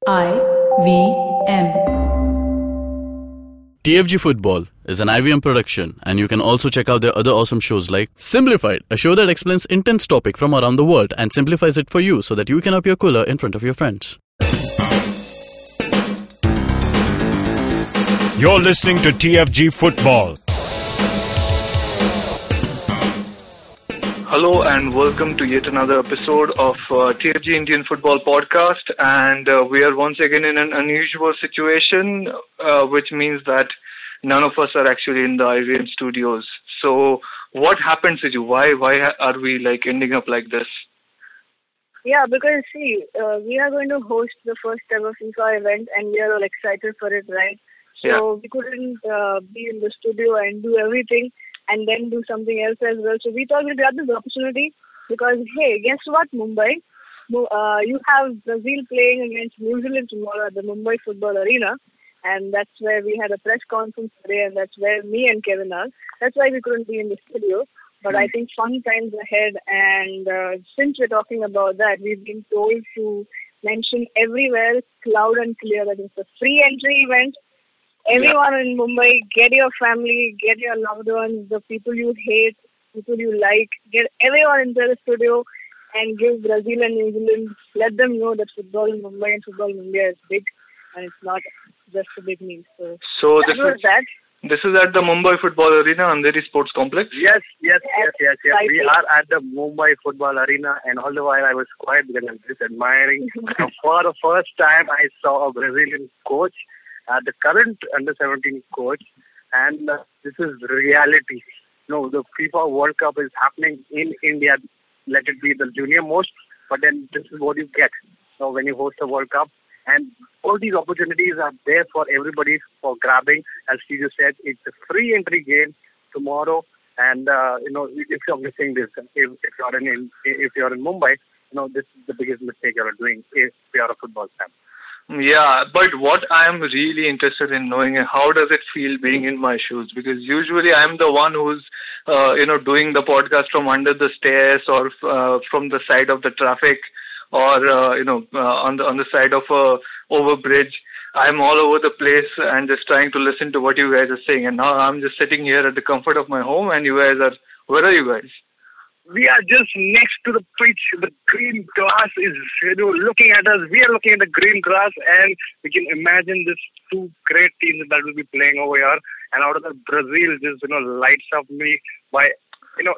IVM. TFG Football is an IVM production, and you can also check out their other awesome shows like Simplified, a show that explains intense topic from around the world and simplifies it for you so that you can appear cooler in front of your friends. You're listening to TFG Football. Hello and welcome to yet another episode of TFG Indian Football Podcast, and we are once again in an unusual situation, which means that none of us are actually in the IVM studios. So what happened, Siju? Why are we ending up like this? Yeah, because we are going to host the first ever FIFA event and we are all excited for it, right? So we couldn't be in the studio and do everything and then do something else as well. So we thought we'd grab this opportunity because, hey, guess what, Mumbai? You have Brazil playing against New Zealand tomorrow at the Mumbai Football Arena, and that's where we had a press conference today, and that's where me and Kevin are. That's why we couldn't be in the studio. But I think fun times ahead, and since we're talking about that, we've been told to mention everywhere loud and clear that it's a free entry event. Everyone in Mumbai, get your family, get your loved ones, the people you hate, people you like, get everyone into the studio and give Brazil and New Zealand, let them know that football in Mumbai and football in India is big and it's not just a big mean. So this is at the Mumbai Football Arena, Andheri Sports Complex? Yes. We are at the Mumbai Football Arena, and all the while I was quiet because I'm just admiring. For the first time I saw a Brazilian coach, the current under-17 coach, and this is reality. The FIFA World Cup is happening in India. Let it be the junior most, but then this is what you get when you host a World Cup. And all these opportunities are there for everybody for grabbing. As you said, it's a free entry game tomorrow. And if you're missing this, if you're in Mumbai, this is the biggest mistake you're doing if you're a football fan. Yeah, but what I am really interested in knowing is how does it feel being in my shoes? Because usually I'm the one who's, doing the podcast from under the stairs or from the side of the traffic or, on the side of a overbridge. I'm all over the place and just trying to listen to what you guys are saying. And now I'm just sitting here at the comfort of my home, and you guys are, where are you guys? We are just next to the pitch. The green grass is looking at us. We are looking at the green grass, and we can imagine these two great teams that will be playing over here. And out of the Brazil just lights up me by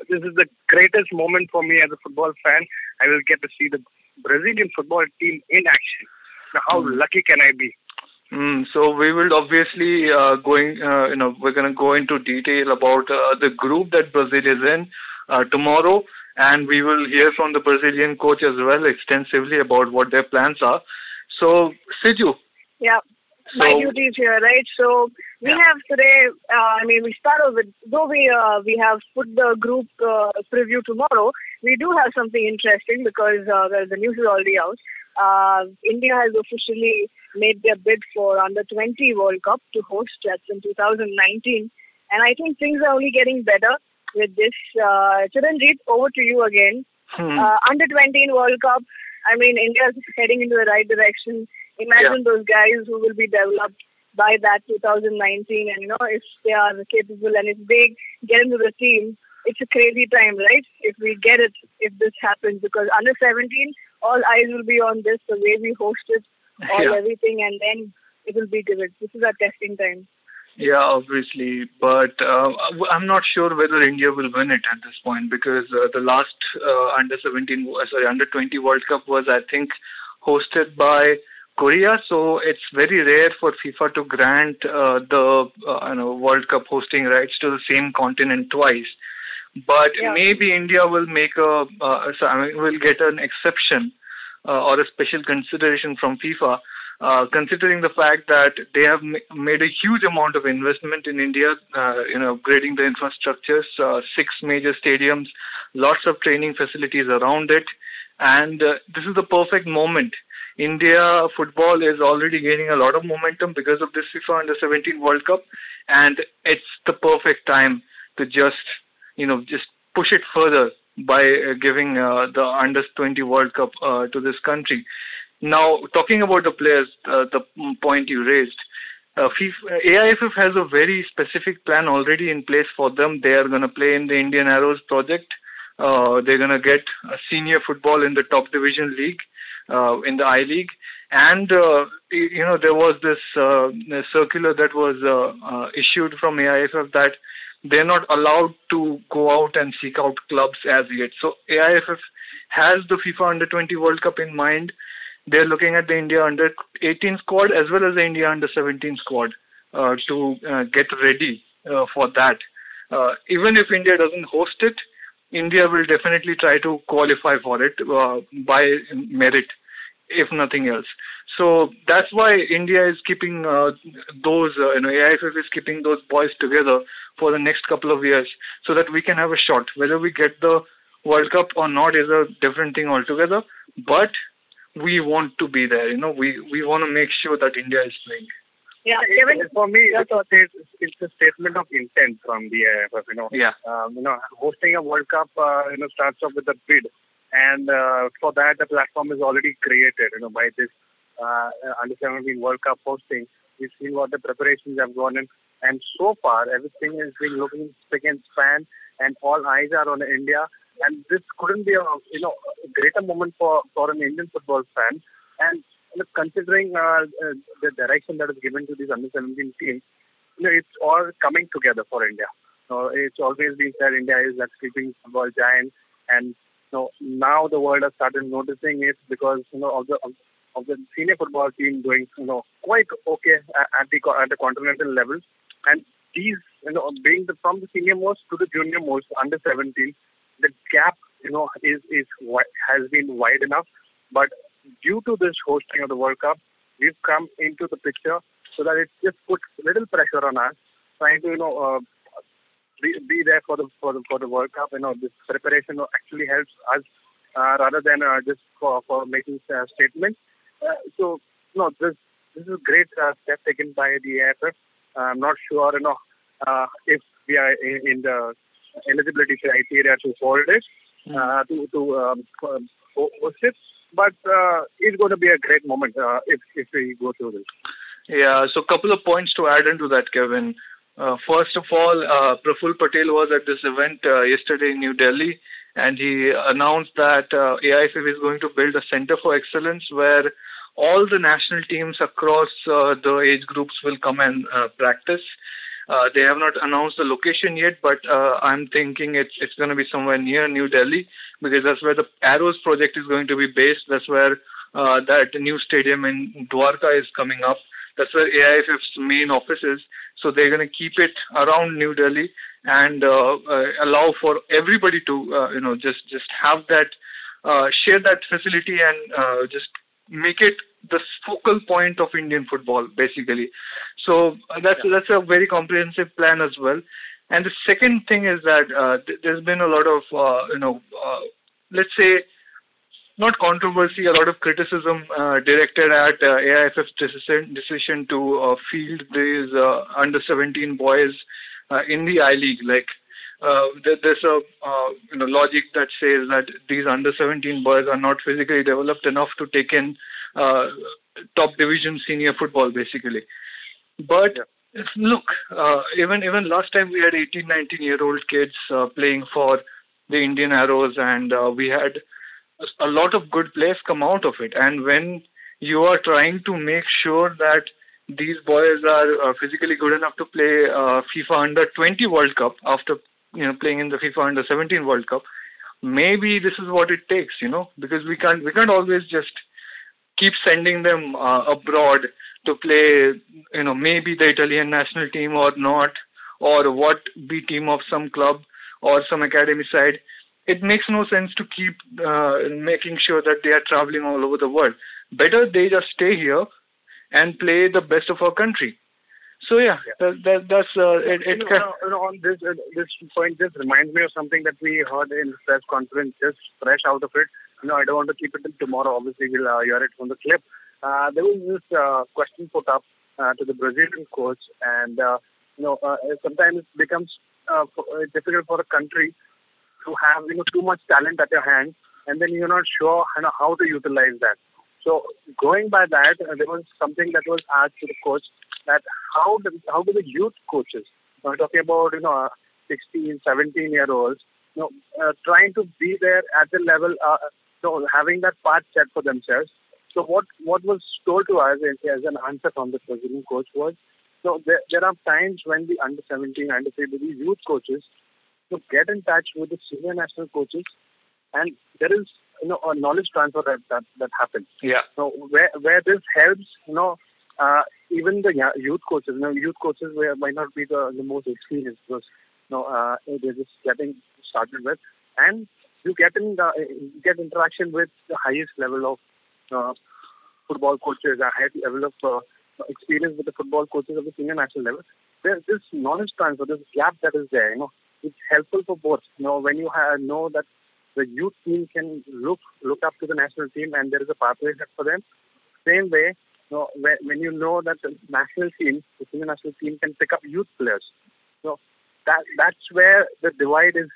this is the greatest moment for me as a football fan. I will get to see the Brazilian football team in action. Now, how lucky can I be? So we will obviously we're going to go into detail about the group that Brazil is in tomorrow, and we will hear from the Brazilian coach as well extensively about what their plans are. So, Siju. Yeah, my duty is here, right? So we have today, we start off with, though we have put the group preview tomorrow, we do have something interesting because the news is already out. India has officially made their bid for Under-20 World Cup to host. That's in 2019. And I think things are only getting better with this. Chiranjeet, over to you again. Under-20 World Cup, India is heading into the right direction. Imagine those guys who will be developed by that 2019, and if they are capable and if they get into the team, it's a crazy time, right? If we get it, if this happens, because under-17, all eyes will be on this, the way we host it, everything, and then it will be good. This is our testing time. Yeah, obviously, but I'm not sure whether India will win it at this point because the last under-20 World Cup was, I think, hosted by Korea. So it's very rare for FIFA to grant the World Cup hosting rights to the same continent twice. But maybe India will make will get an exception or a special consideration from FIFA. Considering the fact that they have made a huge amount of investment in India, upgrading the infrastructures, 6 major stadiums, lots of training facilities around it, and this is the perfect moment. India football is already gaining a lot of momentum because of this FIFA Under-17 World Cup, and it's the perfect time to just push it further by giving the Under-20 World Cup to this country. Now, talking about the players, the point you raised, AIFF has a very specific plan already in place for them. They are going to play in the Indian Arrows project. They're going to get senior football in the top division league, in the I-League. And, there was this circular that was issued from AIFF that they're not allowed to go out and seek out clubs as yet. So AIFF has the FIFA Under-20 World Cup in mind. They're looking at the India Under-18 squad as well as the India Under-17 squad to get ready for that. Even if India doesn't host it, India will definitely try to qualify for it by merit, if nothing else. So that's why India is keeping AIFF is keeping those boys together for the next couple of years so that we can have a shot. Whether we get the World Cup or not is a different thing altogether, but we want to be there. We want to make sure that India is playing. Yeah, Kevin, for me, it's a statement of intent from the AIFF. Yeah. Hosting a World Cup, starts off with a bid, and for that the platform is already created. By this Under-17 World Cup hosting, we've seen what the preparations have gone in, and so far everything has been looking spick and span, and all eyes are on India. And this couldn't be a greater moment for an Indian football fan. And considering the direction that is given to this Under-17 team, it's all coming together for India. It's always been said India is that sleeping football giant, and now the world has started noticing it because of the senior football team doing quite okay at the continental level, and these being from the senior most to the junior most Under-17. The gap, has been wide enough, but due to this hosting of the World Cup, we've come into the picture so that it just puts little pressure on us, trying to, be there for the World Cup. This preparation actually helps us rather than just for making statements. This is a great step taken by the AFF. I'm not sure, if we are in the eligibility criteria to hold it, to host it, but it's going to be a great moment if we go through this. Yeah, so a couple of points to add into that, Kevin. First of all, Praful Patel was at this event yesterday in New Delhi, and he announced that AIFF is going to build a center for excellence where all the national teams across the age groups will come and practice. They have not announced the location yet, but I'm thinking it's going to be somewhere near New Delhi because that's where the Arrows project is going to be based. That's where that new stadium in Dwarka is coming up. That's where AIFF's main office is. So they're going to keep it around New Delhi and allow for everybody to just have that, share that facility and just make it the focal point of Indian football, basically. So that's a very comprehensive plan as well. And the second thing is that there's been a lot of, let's say, not controversy, a lot of criticism directed at AIFF's decision to field these Under-17 boys in the I-League. Like, there's a logic that says that these Under-17 boys are not physically developed enough to take in top division senior football, basically. But look, even last time we had 18, 19-year-old kids playing for the Indian Arrows, and we had a lot of good players come out of it. And when you are trying to make sure that these boys are physically good enough to play FIFA Under-20 World Cup after playing in the FIFA Under-17 World Cup, maybe this is what it takes, because we can't always just keep sending them abroad to play, maybe the Italian national team or not, or what B team of some club or some academy side. It makes no sense to keep making sure that they are traveling all over the world. Better they just stay here and play the best of our country. So that's it. On this point, just reminds me of something that we heard in the press conference, just fresh out of it. I don't want to keep it till tomorrow. Obviously, we'll hear it from the clip. There was this question put up to the Brazilian coach, and sometimes it becomes difficult for a country to have too much talent at your hand, and then you're not sure how to utilize that. So going by that, there was something that was asked to the coach that how do the youth coaches, talking about 16, 17-year-olds, trying to be there at the level, having that path set for themselves. So what was told to us as an answer from the Brazilian coach was, there are times when the under 17, under 15, the youth coaches to get in touch with the senior national coaches, and there is a knowledge transfer that happens. Yeah. So where this helps, even the youth coaches, youth coaches might not be the most experienced because they're just getting started with, and you get interaction with the highest level of football coaches, a high level of experience with the football coaches of the senior national level. There's this knowledge transfer, this gap that is there. It's helpful for both. When you know that the youth team can look up to the national team and there is a pathway set for them. Same way, when you know that the national team, the senior national team, can pick up youth players. That's where the divide is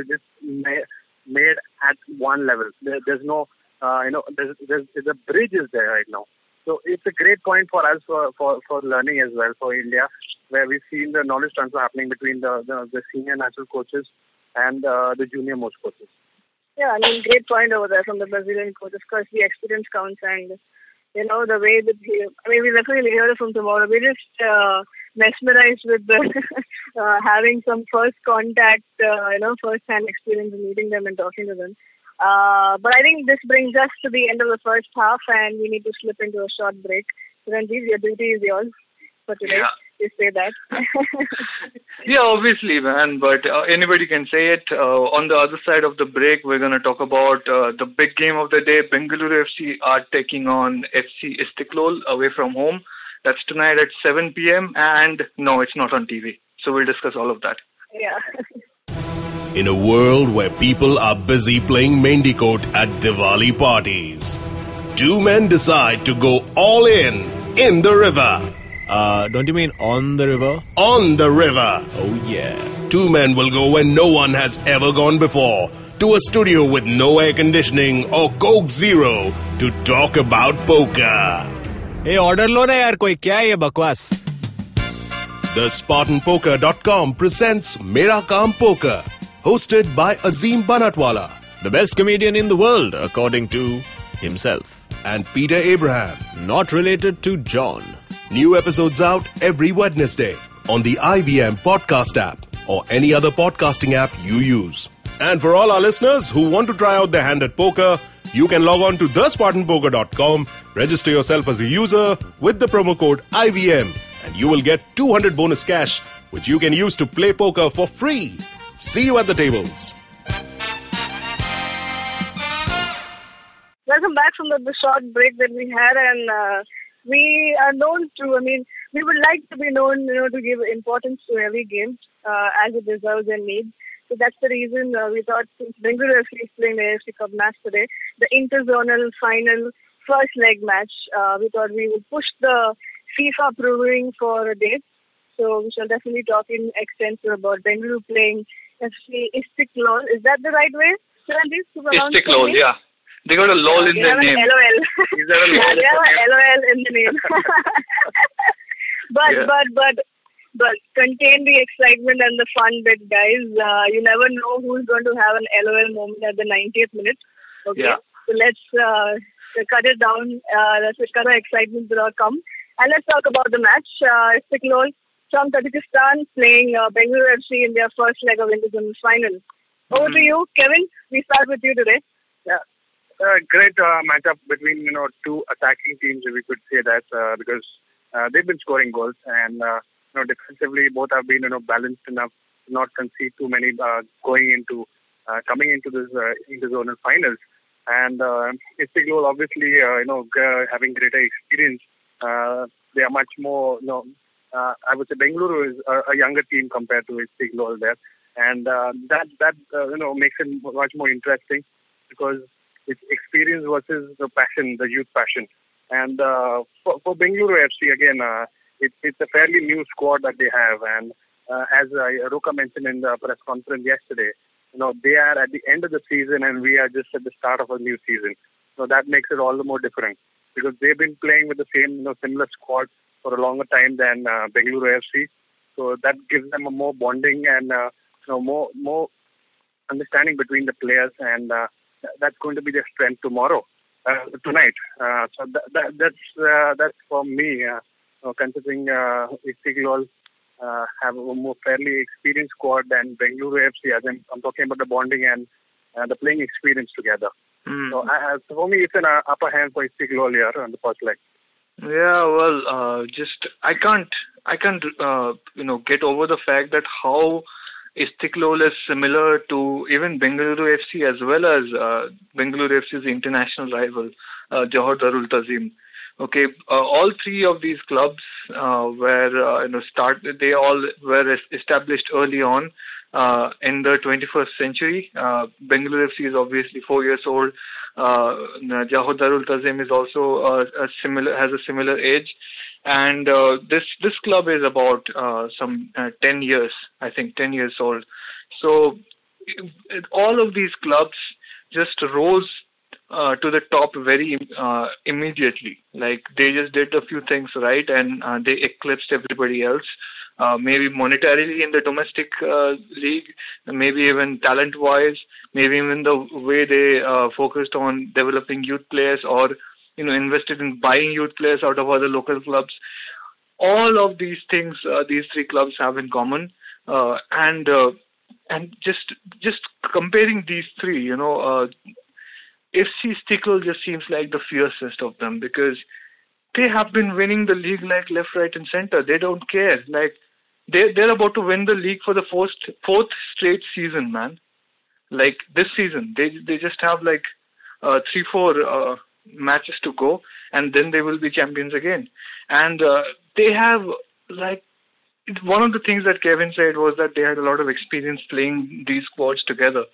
just made at one level. There's no there's a bridge is there right now. So it's a great point for us for learning as well for India, where we've seen the knowledge transfer happening between the senior national coaches and the junior most coaches. Yeah, great point over there from the Brazilian coach. Of course, the experience counts, and the way that we definitely hear it from tomorrow. We're just mesmerized with the having some first contact, first-hand experience and meeting them and talking to them. But I think this brings us to the end of the first half, and we need to slip into a short break. So Ranjit, your duty is yours for today. Yeah. You say that. Yeah, obviously, man. But anybody can say it. On the other side of the break, we're going to talk about the big game of the day. Bengaluru FC are taking on FC Istiklol away from home. That's tonight at 7 p.m. And no, it's not on TV. So we'll discuss all of that. Yeah. In a world where people are busy playing Mendicoat at Diwali parties, two men decide to go all in the river. Don't you mean on the river? On the river. Oh, yeah. Two men will go where no one has ever gone before, to a studio with no air conditioning or Coke Zero to talk about poker. Hey, order lo na yaar koi, kya hai ye bakwas? The SpartanPoker.com presents Mera Kaam Poker, hosted by Azim Banatwala. The best comedian in the world, according to himself. And Peter Abraham. Not related to John. New episodes out every Wednesday on the IBM podcast app or any other podcasting app you use. And for all our listeners who want to try out their hand at poker, you can log on to thespartanpoker.com, register yourself as a user with the promo code IVM, and you will get 200 bonus cash, which you can use to play poker for free. See you at the tables. Welcome back from the short break that we had, and we are known to, we would like to be known, to give importance to every game as it deserves and needs. So that's the reason we thought, since Bengaluru FC is playing the AFC Cup match today, the inter-zonal final first leg match, we thought we would push the FIFA proving for a date. So we shall definitely talk in extensive about Bengaluru playing FC Istiklol. Is that the right way, to pronounce it? Istiklol, yeah. They got a LOL in their name. LOL. Is there a LOL they have a LOL in the name. But contain the excitement and the fun bit, guys. You never know who's going to have an LOL moment at the 90th minute. Okay. Yeah. So let's cut it down. Let's cut our excitement to come. And let's talk about the match. Istiklol from Tajikistan playing Bengaluru FC in their first leg of inter-zonal final. Over to you, Kevin. We start with you today. Yeah. Great matchup between two attacking teams, if we could say that, because they've been scoring goals, and defensively both have been balanced enough to not concede too many coming into this inter-zonal finals. And Istiklol obviously having greater experience. They are much more I would say Bengaluru is a younger team compared to Istiklol there, and that makes it much more interesting because it's experience versus the passion, the youth passion. And for Bengaluru FC, again, it's a fairly new squad that they have. And as Ruka mentioned in the press conference yesterday, they are at the end of the season and we are just at the start of a new season. that makes it all the more different because they've been playing with the same, similar squad for a longer time than Bengaluru FC. So that gives them a more bonding and more understanding between the players, and that's going to be their strength tonight. So that's for me. Considering Istiklol have a more fairly experienced squad than Bengaluru FC, as I'm talking about the bonding and the playing experience together. So for me, it's an upper hand for Istiklol here on the first leg. Yeah, well, I can't get over the fact that how Istiklol is similar to even Bengaluru FC as well as Bengaluru FC's international rival, Johor Darul Tazim. Okay, all three of these clubs they all were established early on in the 21st century. Bengaluru FC is obviously 4 years old. Johor Darul Tazim is also has a similar age, and this club is about 10 years, I think, 10 years old. So all of these clubs just rose to the top very immediately. Like they just did a few things right, and they eclipsed everybody else. Maybe monetarily in the domestic league, maybe even talent-wise, maybe even the way they focused on developing youth players or invested in buying youth players out of other local clubs. All of these things, these three clubs have in common, and just comparing these three, FC Istiklol just seems like the fiercest of them because they have been winning the league like left, right, and center. They don't care. Like they're about to win the league for the fourth straight season, man. Like this season, they just have like 3-4 matches to go, and then they will be champions again. And they have like one of the things that Kevin said was that they had a lot of experience playing these squads together.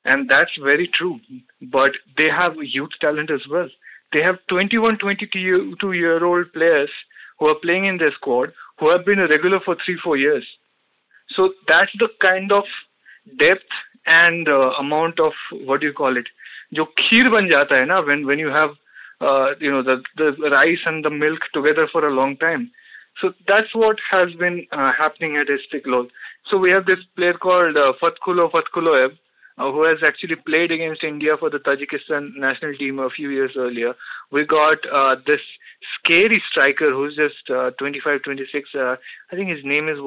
And that's very true. But they have youth talent as well. They have 21, 22-year-old players who are playing in their squad who have been a regular for 3-4 years. So that's the kind of depth and amount of, what do you call it, jo kheer ban jata hai na, when you have the rice and the milk together for a long time. So that's what has been happening at Istiklol. So we have this player called Fatkuloev, who has actually played against India for the Tajikistan national team a few years earlier. We got this scary striker who's just 25, 26. I think his name is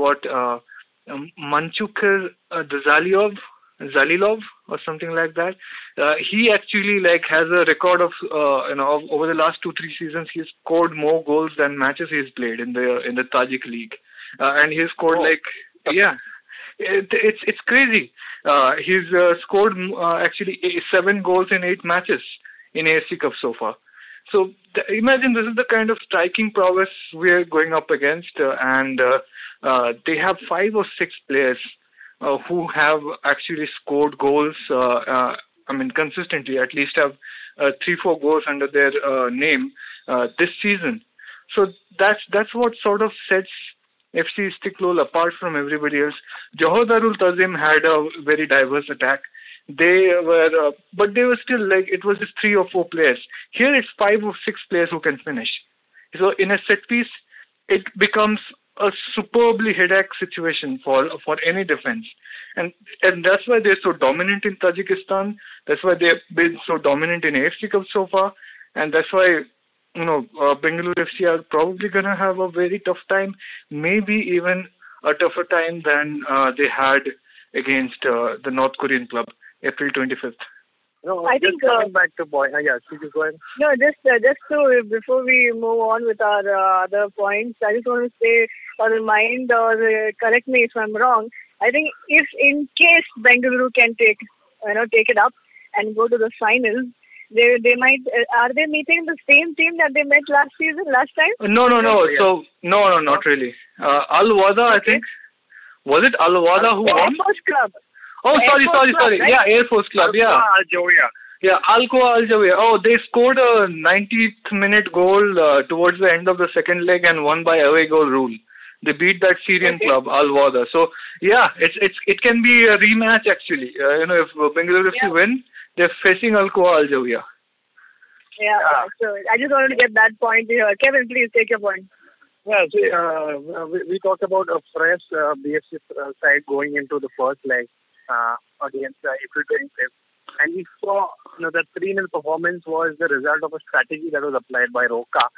Manchukar Zalilov or something like that. He actually has a record of over the last 2-3 seasons he's scored more goals than matches he's played in the Tajik league, and he's scored it's crazy. He's scored actually 7 goals in 8 matches in AFC Cup so far. So imagine this is the kind of striking prowess we're going up against, and they have 5 or 6 players who have actually scored goals. Consistently, at least have 3-4 goals under their name this season. So that's what sort of sets FC Istiklol apart from everybody else. Johor Darul Tazim had a very diverse attack. But they were still it was just 3 or 4 players. Here it's 5 or 6 players who can finish. So in a set piece, it becomes a superbly headache situation for any defense. And that's why they're so dominant in Tajikistan. That's why they've been so dominant in AFC Cup so far. And that's why Bengaluru FC are probably going to have a very tough time, maybe even a tougher time than they had against the North Korean club, April 25th. No, I think coming back to go ahead. No, just to before we move on with our other points, I just want to say or remind or correct me if I'm wrong. I think if in case Bengaluru can take it up and go to the finals, they might. Are they meeting the same team that they met last time? No. So no, not really. Al Wada, I think. Was it Al Wada who won? Air Force Club. Oh, sorry. Right? Yeah, Air Force Club. Yeah. Yeah, Al-Quwa Al-Jawiya. Oh, they scored a 90th minute goal towards the end of the second leg and won by away goal rule. They beat that Syrian club, Al-Wada. So yeah, it can be a rematch actually. If Bengaluru FC win, they're facing Al-Quwa Al-Jawiya. Yeah. So I just wanted to get that point here. Kevin, please take your point. Yeah, see, we talked about a fresh BFC side going into the first leg against April 25th. And we saw the 3-0 performance was the result of a strategy that was applied by Roka.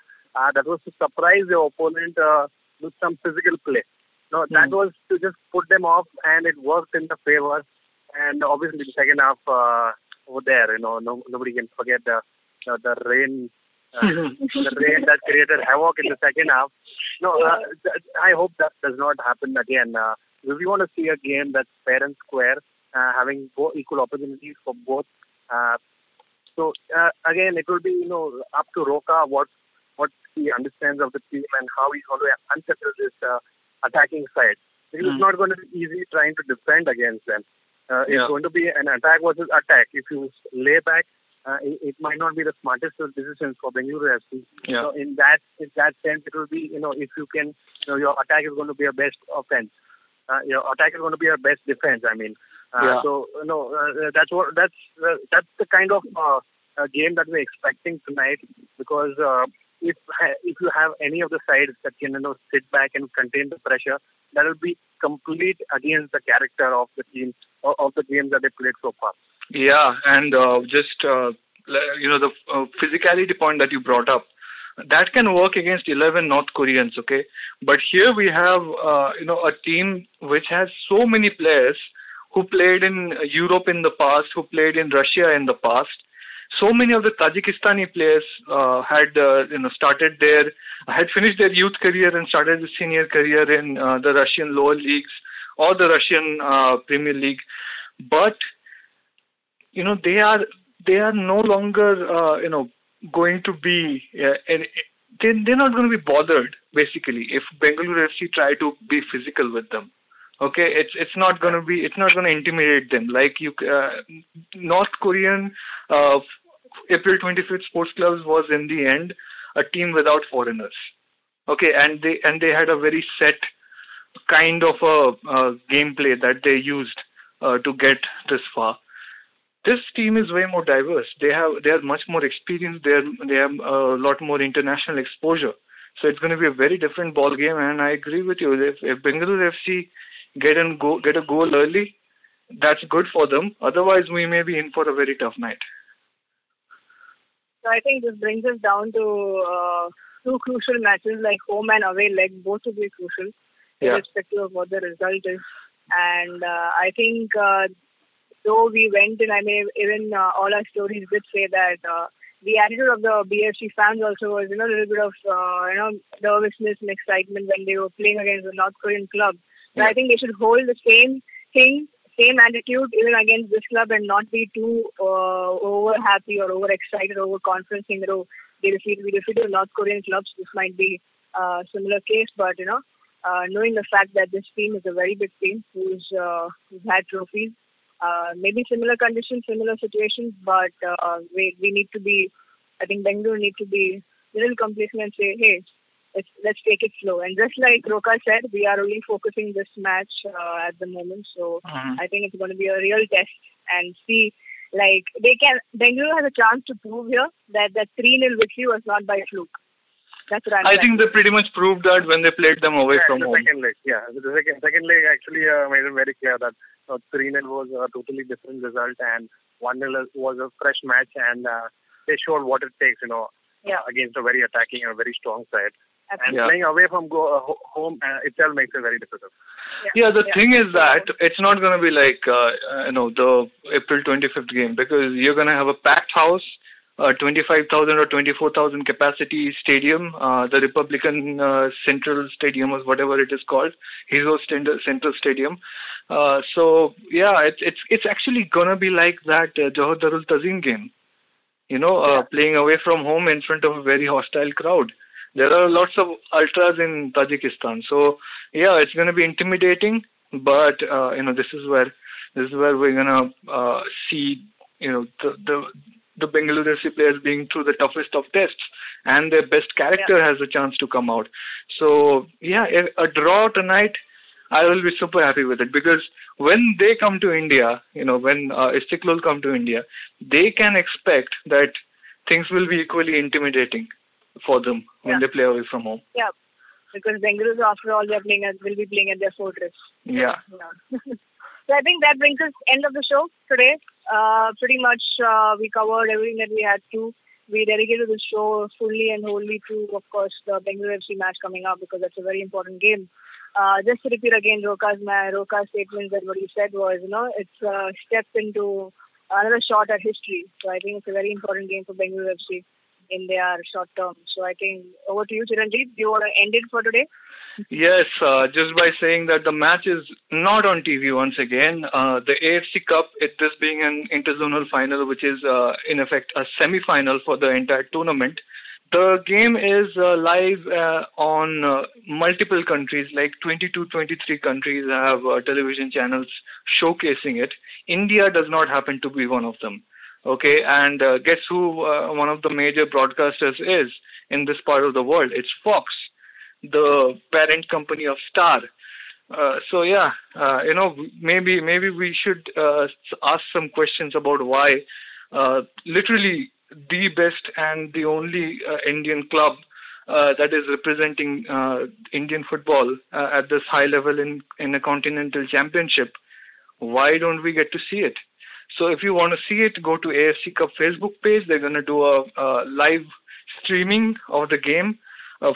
That was to surprise the opponent with some physical play. No, that was to just put them off, and it worked in the favor. And obviously, the second half over there, nobody can forget the rain. The rain that created havoc in the second half. I hope that does not happen again. We want to see a game that's fair and square, having equal opportunities for both. So again, it will be up to Roka what he understands of the team and how he's going to unsettle this attacking side. Because it's not going to be easy trying to defend against them. It's going to be an attack versus attack. If you lay back, it might not be the smartest of decisions for Bengaluru FC. Yeah. So in that sense, it will be if you can, your attack is going to be your best offense. Your attack is going to be your best defense. I mean, so that's the kind of game that we're expecting tonight. Because if you have any of the sides that can sit back and contain the pressure, that will be complete against the character of the team of the games that they played so far. Yeah, and the physicality point that you brought up, that can work against 11 North Koreans, okay? But here we have, a team which has so many players who played in Europe in the past, who played in Russia in the past. So many of the Tajikistani players had finished their youth career and started the senior career in the Russian lower leagues or the Russian Premier League. But they are no longer going to be they're not going to be bothered basically if Bengaluru FC try to be physical with them. Okay, it's not going to intimidate them like North Korean April 25th Sports Clubs was in the end a team without foreigners. Okay, and they had a very set kind of a gameplay that they used to get this far. This team is way more diverse. They are much more experienced. They have a lot more international exposure. So it's going to be a very different ball game. And I agree with you. If Bengaluru FC get a goal early, that's good for them. Otherwise, we may be in for a very tough night. So I think this brings us down to two crucial matches like home and away leg. Both will be crucial, irrespective of what the result is. And I think though we went in, even all our stories did say that the attitude of the BFC fans also was, a little bit of, nervousness and excitement when they were playing against the North Korean club. So I think they should hold the same attitude even against this club and not be too over happy or over excited, over confident saying that we defeated North Korean clubs. This might be a similar case, but knowing the fact that this team is a very big team who's had trophies, maybe similar conditions, similar situations, but we need to be. I think Bengaluru need to be a little complacent and say, hey, let's take it slow. And just like Roka said, we are only focusing this match at the moment. So I think it's going to be a real test and see, like, Bengaluru has a chance to prove here that 3-0 victory was not by fluke. That's what I think they pretty much proved that when they played them away from home. Second leg, the second leg actually made it very clear that 3-0 was a totally different result and 1-0 was a fresh match, and they showed what it takes, against a very attacking and a very strong side. And playing away from home itself makes it very difficult. The thing is that it's not going to be like the April 25th game, because you're going to have a packed house, 25,000 or 24,000 capacity stadium, the Republican Central Stadium or whatever it is called, Hizo Central Stadium. It's actually going to be like that Johor Darul Tazim game, playing away from home in front of a very hostile crowd. There are lots of ultras in Tajikistan, so it's going to be intimidating. But this is where we're going to see the Bengaluru FC players being through the toughest of tests, and their best character has a chance to come out. So a draw tonight, I will be super happy with it, because when they come to India, when Istiklol come to India, they can expect that things will be equally intimidating for them when they play away from home. Yeah, because Bengaluru, after all, will be playing at their fortress. Yeah. So I think that brings us end of the show today. Pretty much we covered everything that we had to. We dedicated the show fully and wholly to, of course, the Bengaluru FC match coming up because that's a very important game. Just to repeat again, Roka's statement that what he said was, it's a step into another shot at history. So I think it's a very important game for Bengaluru FC in their short term. So I think over to you, Chiranjeev. Do you want to end it for today? Yes, just by saying that the match is not on TV once again. The AFC Cup, this being an inter-zonal final, which is in effect a semi-final for the entire tournament. The game is live on multiple countries, like 22, 23 countries have television channels showcasing it. India does not happen to be one of them. Okay, and guess who one of the major broadcasters is in this part of the world? It's Fox, the parent company of Star. So maybe we should ask some questions about why literally the best and the only Indian club that is representing Indian football at this high level in a continental championship, why don't we get to see it? So if you want to see it, go to AFC Cup Facebook page. They're going to do a live streaming of the game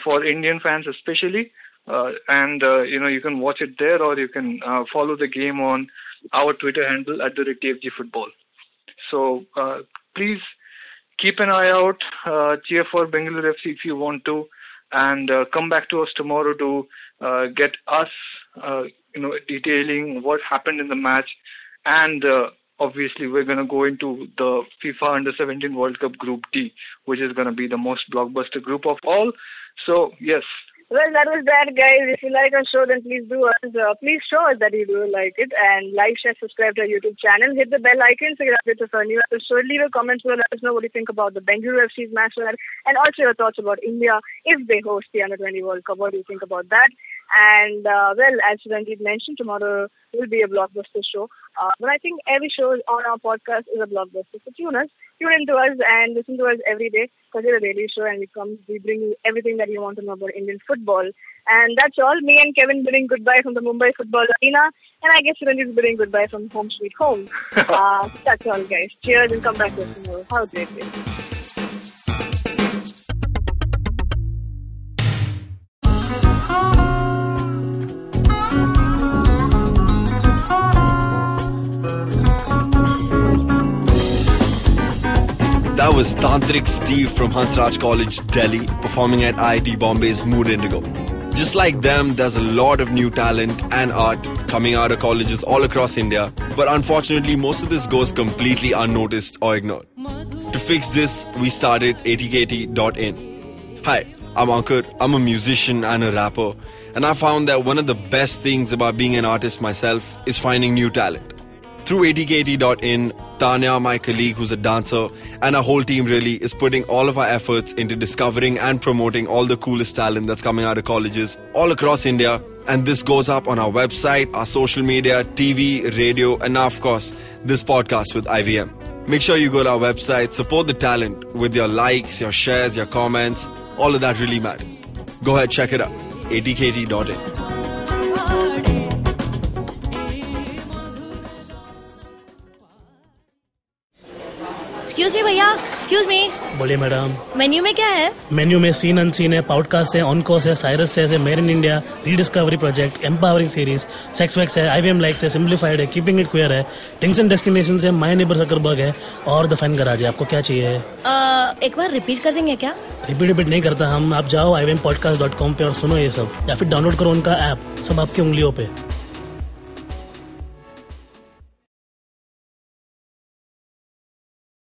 for Indian fans especially. And you can watch it there, or you can follow the game on our Twitter handle at @TFG Football. So please keep an eye out, cheer for Bengaluru FC if you want to, and come back to us tomorrow to get us, detailing what happened in the match. And obviously, we're going to go into the FIFA Under-17 World Cup Group D, which is going to be the most blockbuster group of all. So, yes. Well, that was that, guys. If you like our show, then please do us. Please show us that you do like it. And like, share, subscribe to our YouTube channel. Hit the bell icon so you get updates of our new episode. Leave a comment below. Let us know what you think about the Bengaluru FC's match. And also your thoughts about India if they host the Under-20 World Cup. What do you think about that? And, as Ranjit mentioned, tomorrow will be a blockbuster show. But I think every show on our podcast is a blockbuster. So tune into us and listen to us every day because we're a daily show and we bring you everything that you want to know about Indian football. And that's all. Me and Kevin bidding goodbye from the Mumbai Football Arena. And I guess Ranjit is bidding goodbye from Home Sweet Home. That's all, guys. Cheers and come back to us tomorrow. Have a great day. That was Tantrik Steve from Hansraj College, Delhi, performing at IIT Bombay's Mood Indigo. Just like them, there's a lot of new talent and art coming out of colleges all across India, but unfortunately most of this goes completely unnoticed or ignored. To fix this, we started atkt.in. Hi, I'm Ankur, I'm a musician and a rapper, and I found that one of the best things about being an artist myself is finding new talent. Through atkt.in, Tanya, my colleague who's a dancer, and our whole team really is putting all of our efforts into discovering and promoting all the coolest talent that's coming out of colleges all across India. And this goes up on our website, our social media, TV, radio, and now, of course, this podcast with IVM. Make sure you go to our website, support the talent with your likes, your shares, your comments. All of that really matters. Go ahead, check it out. atkt.in. Excuse me भैया, excuse me. बोलिए madam. Menu में क्या है? Menu में scene unseen है, podcast है, on course है, Cyrus है, made in India, rediscovery project, empowering series, sex wax है, IVM लाइक्स है, सिंप्लीफाइड है, कीपिंग इट क्वियर है, थिंग्स एंड डेस्टिनेशंस है, माय नेबर सकरबर्ग है और द फैन गराज है. आपको क्या चाहिए? एक बार रिपीट कर देंगे क्या? रिपीट नहीं करता हम. आप जाओ IVMpodcast.com पे और सुनो ये सब, या फिर डाउनलोड करो उनका ऐप, सब आपकी उंगलियों पे.